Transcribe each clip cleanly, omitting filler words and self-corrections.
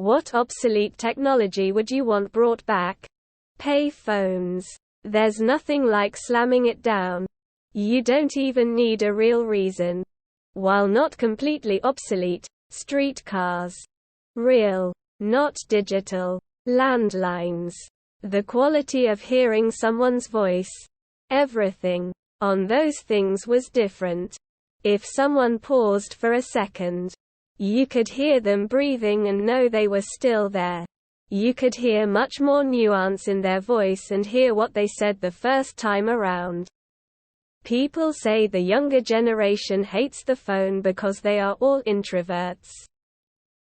What obsolete technology would you want brought back? Pay phones. There's nothing like slamming it down. You don't even need a real reason. While not completely obsolete, streetcars. Real, not digital. Landlines. The quality of hearing someone's voice. Everything on those things was different. If someone paused for a second, you could hear them breathing and know they were still there. You could hear much more nuance in their voice and hear what they said the first time around. People say the younger generation hates the phone because they are all introverts.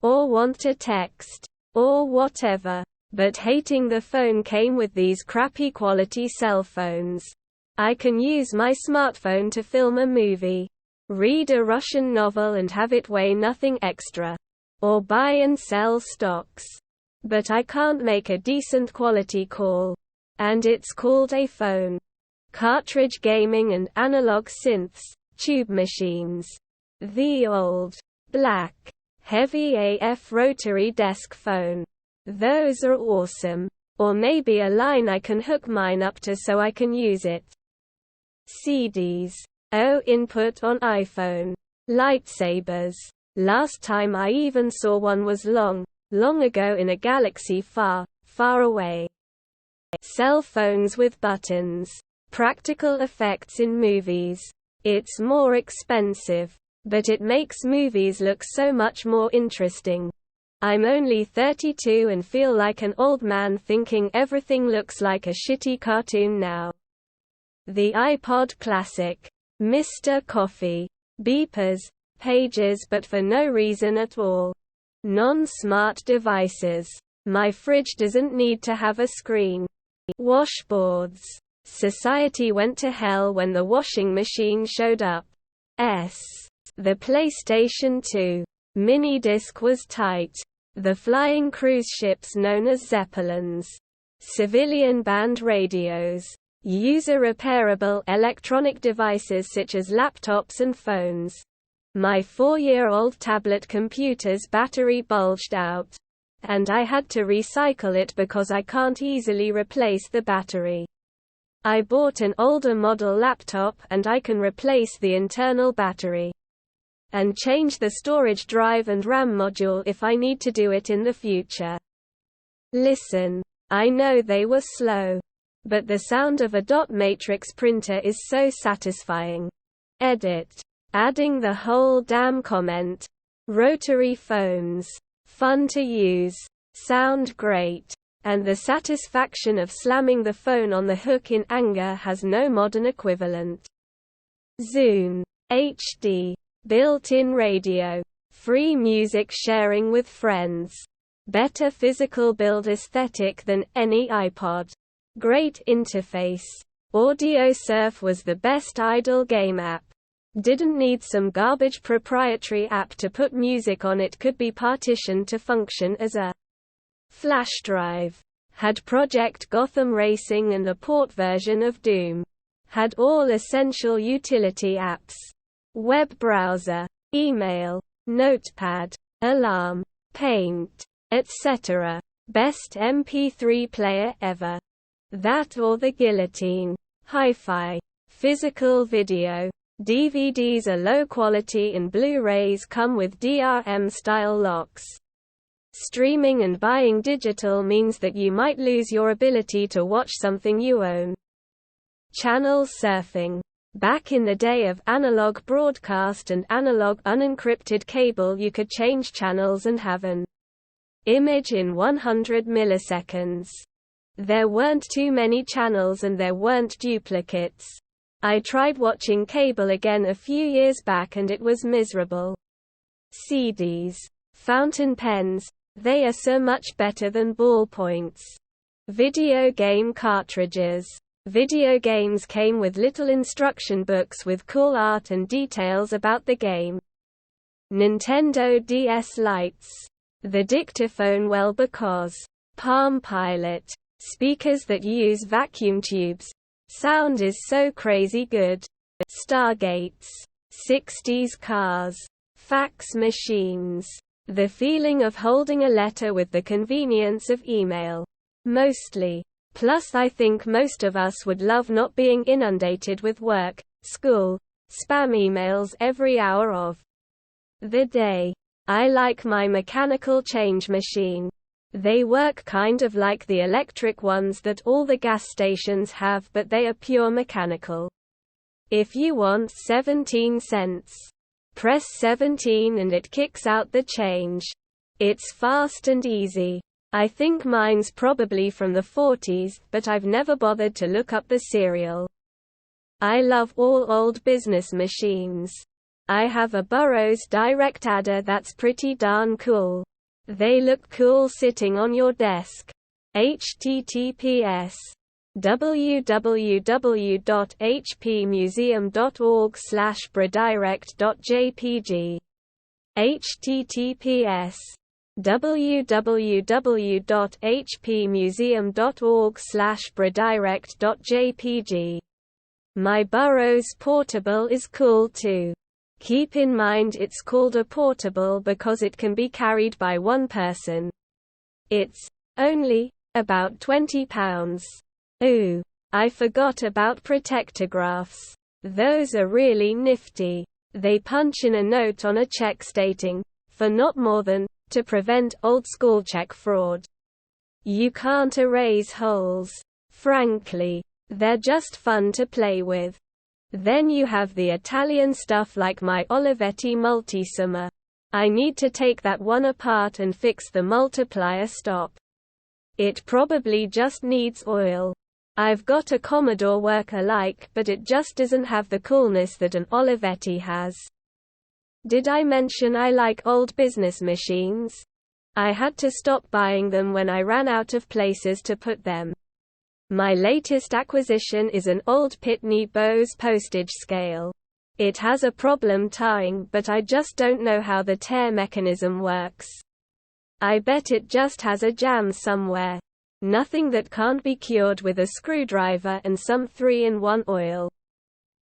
Or want to text. Or whatever. But hating the phone came with these crappy quality cell phones. I can use my smartphone to film a movie, read a Russian novel and have it weigh nothing extra, or buy and sell stocks. But I can't make a decent quality call. And it's called a phone. Cartridge gaming and analog synths, tube machines. The old, black, heavy AF rotary desk phone. Those are awesome. Or maybe a line I can hook mine up to so I can use it. CDs. Oh, input on iPhone. Lightsabers. Last time I even saw one was long ago in a galaxy far, far away. Cell phones with buttons. Practical effects in movies. It's more expensive, but it makes movies look so much more interesting. I'm only 32 and feel like an old man thinking everything looks like a shitty cartoon now. The iPod Classic. Mr. Coffee. Beepers, pages but for no reason at all. Non-smart devices. My fridge doesn't need to have a screen. Washboards. Society went to hell when the washing machine showed up. The PlayStation 2. Mini disc was tight. The flying cruise ships known as Zeppelins. Civilian band radios. User-repairable electronic devices such as laptops and phones. My 4-year-old tablet computer's battery bulged out. And I had to recycle it because I can't easily replace the battery. I bought an older model laptop and I can replace the internal battery. And change the storage drive and RAM module if I need to do it in the future. Listen, I know they were slow. But the sound of a dot matrix printer is so satisfying. Edit. Adding the whole damn comment. Rotary phones. Fun to use. Sound great. And the satisfaction of slamming the phone on the hook in anger has no modern equivalent. Zune. HD. Built-in radio. Free music sharing with friends. Better physical build aesthetic than any iPod. Great interface. Audio Surf was the best idle game app. Didn't need some garbage proprietary app to put music on. It could be partitioned to function as a flash drive. Had Project Gotham Racing and a port version of Doom. Had all essential utility apps. Web browser, email, notepad, alarm, paint, etc. Best MP3 player ever. That or the guillotine. Hi-fi. Physical video. DVDs are low quality and Blu-rays come with DRM-style locks. Streaming and buying digital means that you might lose your ability to watch something you own. Channel surfing. Back in the day of analog broadcast and analog unencrypted cable, you could change channels and have an image in 100 milliseconds. There weren't too many channels and there weren't duplicates. I tried watching cable again a few years back and it was miserable. CDs. Fountain pens. They are so much better than ballpoints. Video game cartridges. Video games came with little instruction books with cool art and details about the game. Nintendo DS Lights. The dictaphone, well, because Palm Pilot. Speakers that use vacuum tubes. Sound is so crazy good. Stargates. 60s cars. Fax machines. The feeling of holding a letter with the convenience of email. Mostly. Plus I think most of us would love not being inundated with work, school, spam emails every hour of the day. I like my mechanical change machine. They work kind of like the electric ones that all the gas stations have, but they are pure mechanical. If you want 17 cents, press 17 and it kicks out the change. It's fast and easy. I think mine's probably from the 40s, but I've never bothered to look up the serial. I love all old business machines. I have a Burroughs direct adder that's pretty darn cool. They look cool sitting on your desk. https www.hpmuseum.org/bradirect.jpg https www.hpmuseum.org/bradirect.jpg. My Burroughs portable is cool too. Keep in mind it's called a portable because it can be carried by one person. It's only about 20 pounds. Ooh, I forgot about protectographs. Those are really nifty. They punch in a note on a check stating, "For not more than," to prevent old-school check fraud. You can't erase holes. Frankly, they're just fun to play with. Then you have the Italian stuff like my Olivetti multisumma. I need to take that one apart and fix the multiplier stop. It probably just needs oil. I've got a Commodore work-alike, but it just doesn't have the coolness that an Olivetti has. Did I mention I like old business machines? I had to stop buying them when I ran out of places to put them. My latest acquisition is an old Pitney Bowes postage scale. It has a problem tying, but I just don't know how the tear mechanism works. I bet it just has a jam somewhere. Nothing that can't be cured with a screwdriver and some 3-in-1 oil.